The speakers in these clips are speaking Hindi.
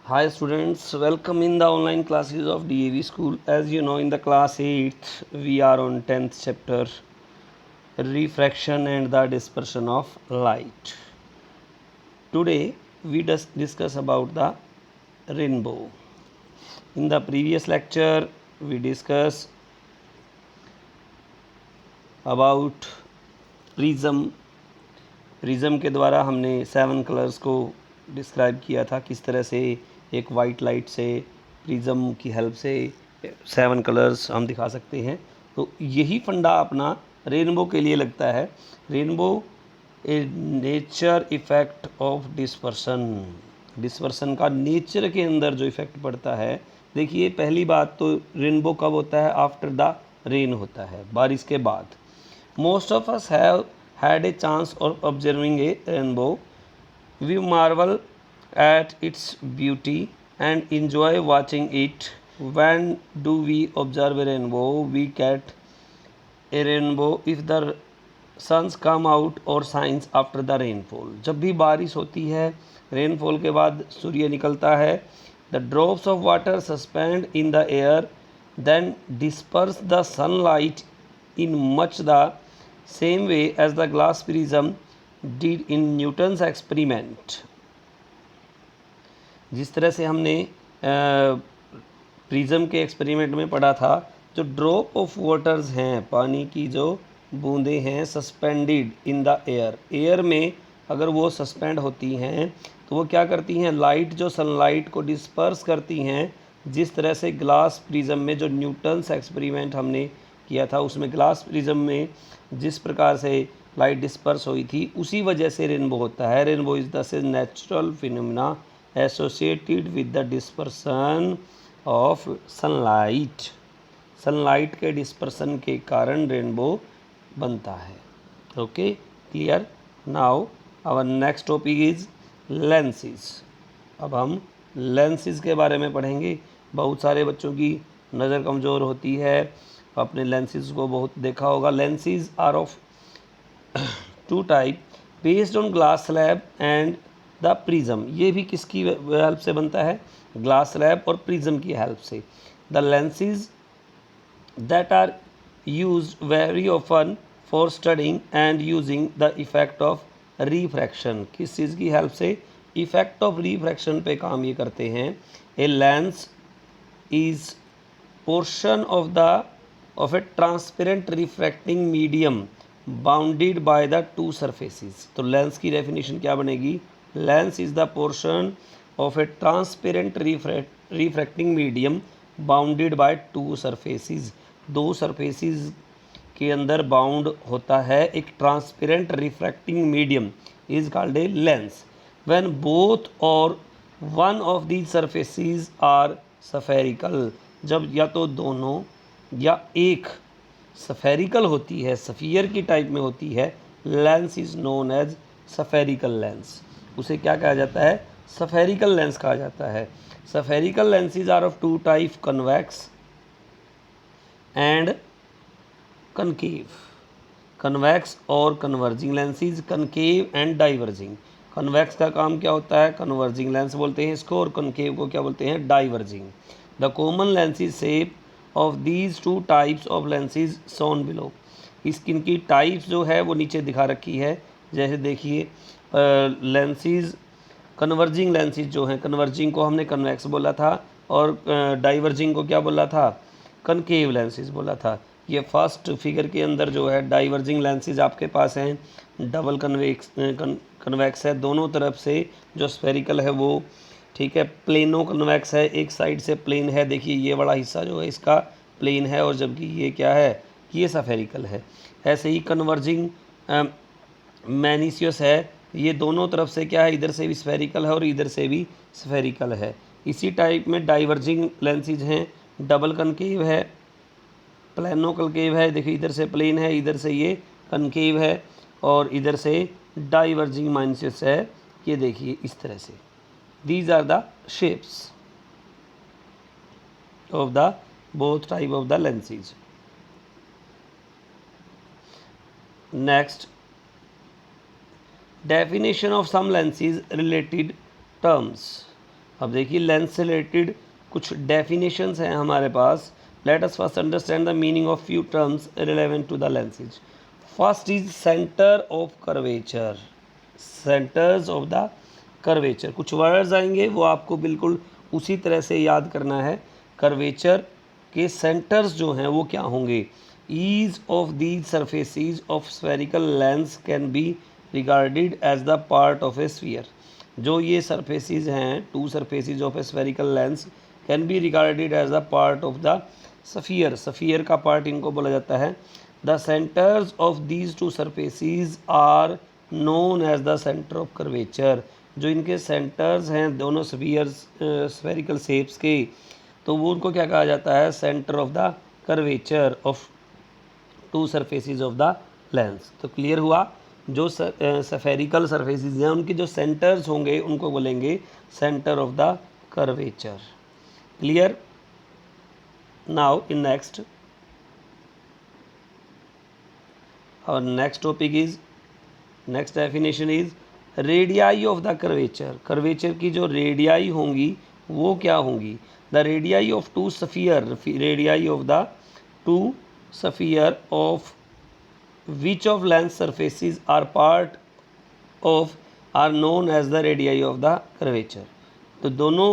Hi students, welcome in the online classes of DAV school. As you know, in the class 8th, we are on 10th chapter, refraction and the dispersion of light. Today we discuss about the rainbow. In the previous lecture, we discussed about prism के द्वारा हमने 7 कलर्स को डिस्क्राइब किया था, किस तरह से एक वाइट लाइट से प्रिज्म की हेल्प से 7 कलर्स हम दिखा सकते हैं। तो यही फंडा अपना रेनबो के लिए लगता है। Rainbow A nature effect of dispersion का नेचर के अंदर जो इफ़ेक्ट पड़ता है। देखिए, पहली बात तो रेनबो कब होता है? आफ्टर द रेन होता है, बारिश के बाद। Most of us have had a chance of observing a rainbow. We marvel at its beauty and enjoy watching it. When do we observe a rainbow? We get a rainbow if the suns come out or shines after the rainfall. जब भी बारिश होती है, रेनफॉल के बाद सूर्य निकलता है, the drops of water suspend in the air then disperse the sunlight in much the same way as the glass prism did in Newton's experiment. जिस तरह से हमने प्रिज्म के एक्सपेरिमेंट में पढ़ा था, जो ड्रॉप ऑफ वाटर्स हैं, पानी की जो बूंदें हैं, सस्पेंडेड इन द एयर में अगर वो सस्पेंड होती हैं तो वो क्या करती हैं? लाइट, जो सनलाइट को डिस्पर्स करती हैं। जिस तरह से ग्लास प्रिज्म में जो न्यूटन्स एक्सपेरिमेंट हमने किया था, उसमें ग्लास प्रिज्म में जिस प्रकार से लाइट डिस्पर्स हुई थी, उसी वजह से रेनबो होता है। Rainbow is the natural phenomena associated with the dispersion of sunlight. Sunlight के डिस्पर्सन के कारण रेनबो बनता है। Okay, clear? Now our next topic is lenses. अब हम लेंसेज के बारे में पढ़ेंगे। बहुत सारे बच्चों की नज़र कमज़ोर होती है, आपने लेंसेज को बहुत देखा होगा। Lenses are of two type based on glass slab and the prism. ये भी किसकी हेल्प से बनता है? ग्लास स्लैब और प्रिज्म की हेल्प से। The lenses that are used very often for studying and using the effect of refraction. किस चीज़ की हेल्प से? इफेक्ट ऑफ रिफ्रैक्शन पे काम ये करते हैं। A lens is portion of a transparent refracting medium bounded by the two surfaces. तो लेंस की डेफिनेशन क्या बनेगी? Lens is the portion of a transparent refracting medium bounded by two surfaces. दो सरफेसेस के अंदर बाउंड होता है एक transparent refracting medium, is called a lens. When both or one of these surfaces are spherical, जब या तो दोनों या एक सफेरिकल होती है, सफ़ियर की टाइप में होती है, lens is known as spherical lens. उसे क्या कहा जाता है? सफेरिकल लेंस कहा जाता है। Spherical lenses are of two type, convex and concave. Convex or converging lenses, concave and diverging. Convex का काम क्या होता है? कन्वर्जिंग लेंस बोलते हैं इसको, और कनकेव को क्या बोलते हैं? Diverging. The common lenses shape of these two types of lenses shown below. इनकी टाइप्स जो है वो नीचे दिखा रखी है। जैसे देखिए, लेंसेज कन्वर्जिंग लेंसेज जो हैं, कन्वर्जिंग को हमने कन्वेक्स बोला था और डाइवर्जिंग को क्या बोला था? कनकेव लेंसेज बोला था। ये फर्स्ट फिगर के अंदर जो है डाइवर्जिंग लेंसेज आपके पास हैं, डबल कन्वेक्स है दोनों तरफ से, जो स्फेरिकल है वो, ठीक है। प्लेनो कन्वेक्स है, एक साइड से प्लेन है, देखिए ये वाला हिस्सा जो है इसका प्लेन है, और जबकि ये क्या है? ये सफेरिकल है। ऐसे ही कन्वर्जिंग मैनिसियस है, ये दोनों तरफ से क्या है? इधर से भी स्फेरिकल है और इधर से भी स्फेरिकल है। इसी टाइप में डाइवर्जिंग लेंसेज हैं, डबल कनकेव है, प्लेनो कनकेव है, देखिए इधर से प्लेन है, इधर से ये कनकेव है, और इधर से डाइवर्जिंग मैनिसियस है। ये देखिए इस तरह से, these are the shapes of the both type of the lenses. Next, definition of some lenses related terms. अब देखिए लेंस से रिलेटेड कुछ डेफिनेशंस हैं हमारे पास. Let us first understand the meaning of few terms relevant to the lenses. First is centre of curvature. Centres of the curvature, कुछ वर्ड्स आएंगे वो आपको बिल्कुल उसी तरह से याद करना है. कर्वेचर के सेंटर्स जो हैं वो क्या होंगे. Each of these surfaces of spherical lens can be regarded as the part of a sphere. जो ये सरफेसेस हैं, two surfaces of a spherical lens can be regarded as the part of the sphere. Sphere का पार्ट इनको बोला जाता है. The centres of these two surfaces are known as the centre of curvature. जो इनके सेंटर्स हैं दोनों स्फेरिकल शेप्स के, तो वो उनको क्या कहा जाता है, centre of the curvature of to surfaces of the lens. तो क्लियर हुआ. जो स्फेरिकल सरफेसेस हैं उनके जो सेंटर्स होंगे उनको बोलेंगे centre of the curvature. Clear. Now in next, और next topic is, next definition is radii of the curvature. Curvature की जो रेडियाई होंगी वो क्या होंगी. The radii of two sphere, radii of the two sphere of which of lens surfaces are part of are known as the radii of the curvature. तो दोनों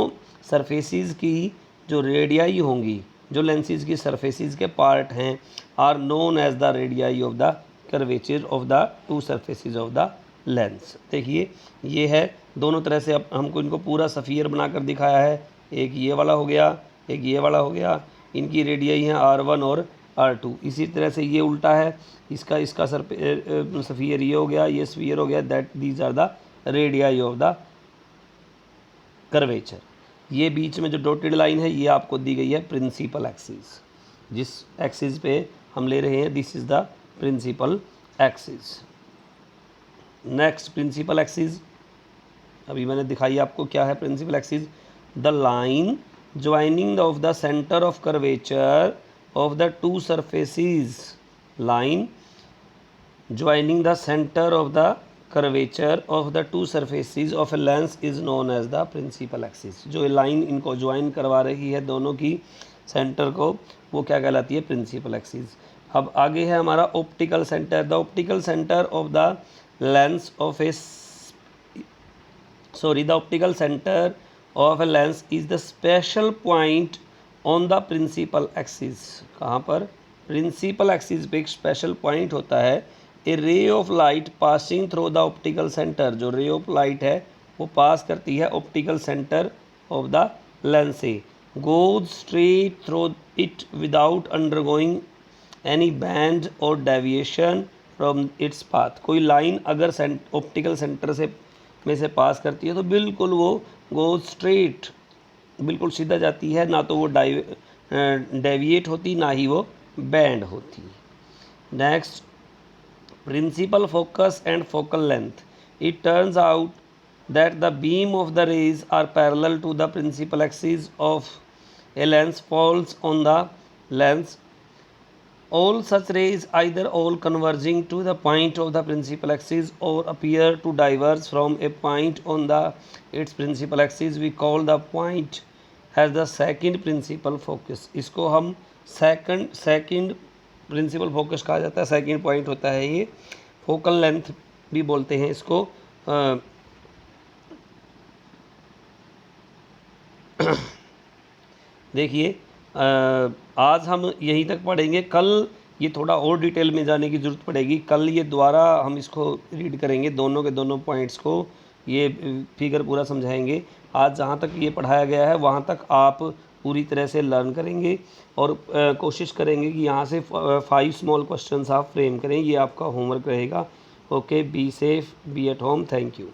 सरफेसेस की जो रेडियाई होंगी, जो लेंसेज की सरफेसेस के पार्ट हैं, are known as the radii of the curvature of the two surfaces of the lens. देखिए ये है दोनों तरह से. अब हमको इनको पूरा सफ़ियर बनाकर दिखाया है. एक ये वाला हो गया, एक ये वाला हो गया. इनकी रेडियाई हैं R1 और R2. इसी तरह से ये उल्टा है, इसका सफ़ियर ये हो गया, ये स्फीयर हो गया. That these are the radii of the curvature. ये बीच में जो डॉटेड लाइन है ये आपको दी गई है प्रिंसिपल एक्सिस. जिस एक्सिस पे हम ले रहे हैं this is the principal axis. Next principal axis, अभी मैंने दिखाई आपको क्या है principal axis. The line joining of the centre of curvature of the two surfaces. Line joining the center of the curvature of the two surfaces of a lens is known as the principal axis. जो लाइन इनको ज्वाइन करवा रही है दोनों की सेंटर को, वो क्या कहलाती है, प्रिंसिपल एक्सिस. अब आगे है हमारा optical centre. The optical centre of the lens of a the optical centre of a lens is the special point on the principal axis. कहाँ पर, प्रिंसिपल एक्सिस पे एक स्पेशल पॉइंट होता है. A ray of light passing through the optical centre. जो रे ऑफ लाइट है वो पास करती है optical centre of the lens से. Goes straight through it without undergoing any bend or deviation from its path. कोई लाइन अगर ऑप्टिकल सेंटर से में से पास करती है तो बिल्कुल वो गोज स्ट्रेट, बिल्कुल सीधा जाती है. ना तो वो डेविएट होती, ना ही वो बैंड होती. Next, principal focus and focal length. It turns out that the beam of the rays are parallel to the principal axis of a lens falls on the lens. All such rays either all converging to the point of the principal axis or appear to diverge from a point on its principal axis. We call the point as the second principal focus. इसको हम second principal focus कहा जाता है. second point होता है ये. focal length भी बोलते हैं इसको. देखिए आज हम यहीं तक पढ़ेंगे. कल ये थोड़ा और डिटेल में जाने की ज़रूरत पड़ेगी. कल ये दोबारा हम इसको रीड करेंगे, दोनों के दोनों पॉइंट्स को, ये फिगर पूरा समझाएंगे. आज जहाँ तक ये पढ़ाया गया है वहाँ तक आप पूरी तरह से लर्न करेंगे और कोशिश करेंगे कि यहाँ से 5 स्मॉल क्वेश्चंस आप फ्रेम करें. ये आपका होमवर्क रहेगा. Okay, be safe, be at home. Thank you.